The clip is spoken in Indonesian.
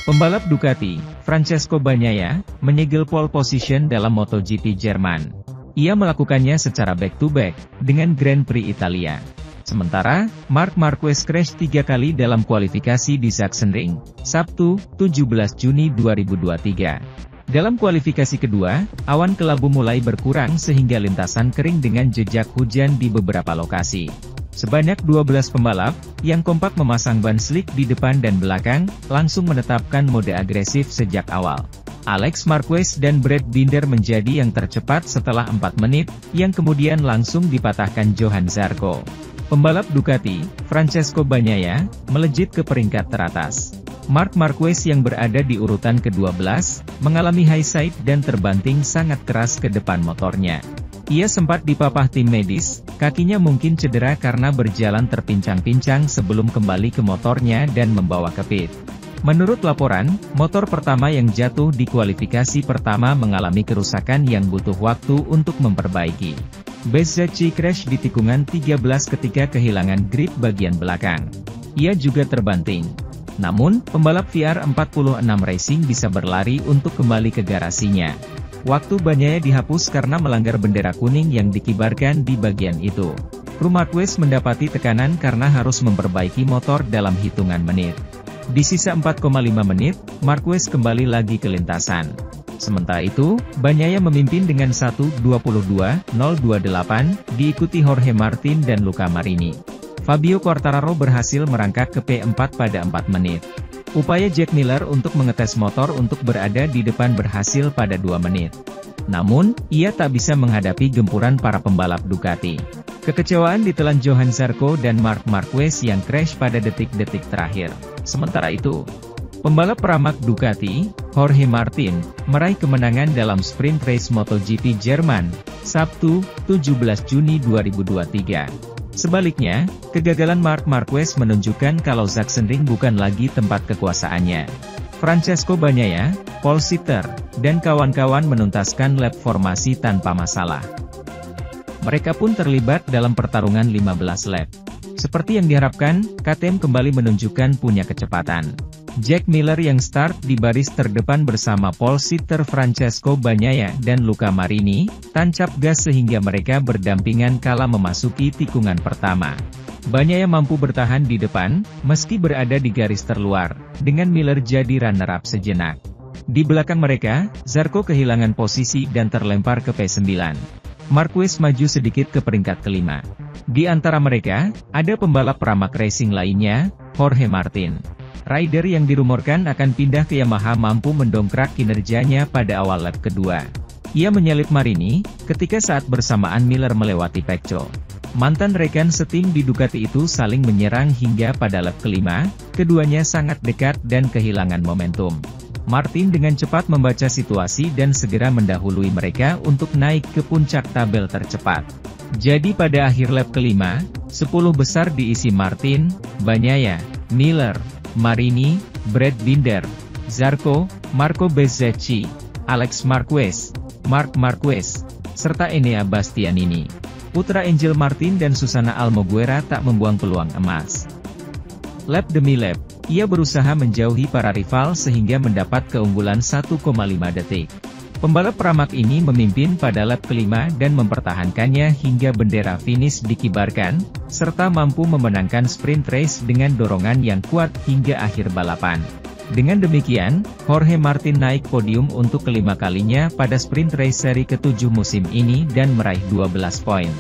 Pembalap Ducati, Francesco Bagnaia, menyegel pole position dalam MotoGP Jerman. Ia melakukannya secara back-to-back, dengan Grand Prix Italia. Sementara, Marc Marquez crash 3 kali dalam kualifikasi di Sachsenring, Sabtu, 17 Juni 2023. Dalam kualifikasi kedua, awan kelabu mulai berkurang sehingga lintasan kering dengan jejak hujan di beberapa lokasi. Sebanyak 12 pembalap, yang kompak memasang ban slick di depan dan belakang, langsung menetapkan mode agresif sejak awal. Alex Marquez dan Brad Binder menjadi yang tercepat setelah 4 menit, yang kemudian langsung dipatahkan Johann Zarco. Pembalap Ducati, Francesco Bagnaia, melejit ke peringkat teratas. Marc Marquez yang berada di urutan ke-12, mengalami high side dan terbanting sangat keras ke depan motornya. Ia sempat dipapah tim medis, kakinya mungkin cedera karena berjalan terpincang-pincang sebelum kembali ke motornya dan membawa ke pit. Menurut laporan, motor pertama yang jatuh di kualifikasi pertama mengalami kerusakan yang butuh waktu untuk memperbaiki. Bezzecchi crash di tikungan 13 ketika kehilangan grip bagian belakang. Ia juga terbanting. Namun, pembalap VR46 Racing bisa berlari untuk kembali ke garasinya. Waktu Bagnaia dihapus karena melanggar bendera kuning yang dikibarkan di bagian itu. Kru Marquez mendapati tekanan karena harus memperbaiki motor dalam hitungan menit. Di sisa 4,5 menit, Marquez kembali lagi ke lintasan. Sementara itu, Bagnaia memimpin dengan 1:22.028, diikuti Jorge Martin dan Luca Marini. Fabio Quartararo berhasil merangkak ke P4 pada 4 menit. Upaya Jack Miller untuk mengetes motor untuk berada di depan berhasil pada 2 menit. Namun, ia tak bisa menghadapi gempuran para pembalap Ducati. Kekecewaan ditelan Johann Zarco dan Marc Marquez yang crash pada detik-detik terakhir. Sementara itu, pembalap peramak Ducati, Jorge Martin, meraih kemenangan dalam sprint race MotoGP Jerman, Sabtu, 17 Juni 2023. Sebaliknya, kegagalan Marc Marquez menunjukkan kalau Sachsenring bukan lagi tempat kekuasaannya. Francesco Bagnaia, pole sitter, dan kawan-kawan menuntaskan lap formasi tanpa masalah. Mereka pun terlibat dalam pertarungan 15 lap. Seperti yang diharapkan, KTM kembali menunjukkan punya kecepatan. Jack Miller yang start di baris terdepan bersama pole sitter Francesco Bagnaia dan Luca Marini, tancap gas sehingga mereka berdampingan kala memasuki tikungan pertama. Bagnaia mampu bertahan di depan, meski berada di garis terluar, dengan Miller jadi runner-up sejenak. Di belakang mereka, Zarco kehilangan posisi dan terlempar ke P9. Marquez maju sedikit ke peringkat kelima. Di antara mereka, ada pembalap peramak racing lainnya, Jorge Martin. Rider yang dirumorkan akan pindah ke Yamaha mampu mendongkrak kinerjanya pada awal lap kedua. Ia menyalip Marini, ketika saat bersamaan Miller melewati Pecco. Mantan rekan setim di Ducati itu saling menyerang hingga pada lap kelima, keduanya sangat dekat dan kehilangan momentum. Martin dengan cepat membaca situasi dan segera mendahului mereka untuk naik ke puncak tabel tercepat. Jadi pada akhir lap kelima, 10 besar diisi Martin, Bagnaia, Miller, Marini, Brad Binder, Zarco, Marco Bezzecchi, Alex Marquez, Marc Marquez, serta Enea Bastianini. Putra Angel Martin dan Susana Almoguera tak membuang peluang emas. Lap demi lap, ia berusaha menjauhi para rival sehingga mendapat keunggulan 1,5 detik. Pembalap peramak ini memimpin pada lap kelima dan mempertahankannya hingga bendera finish dikibarkan, serta mampu memenangkan sprint race dengan dorongan yang kuat hingga akhir balapan. Dengan demikian, Jorge Martin naik podium untuk kelima kalinya pada sprint race seri ke-7 musim ini dan meraih 12 poin.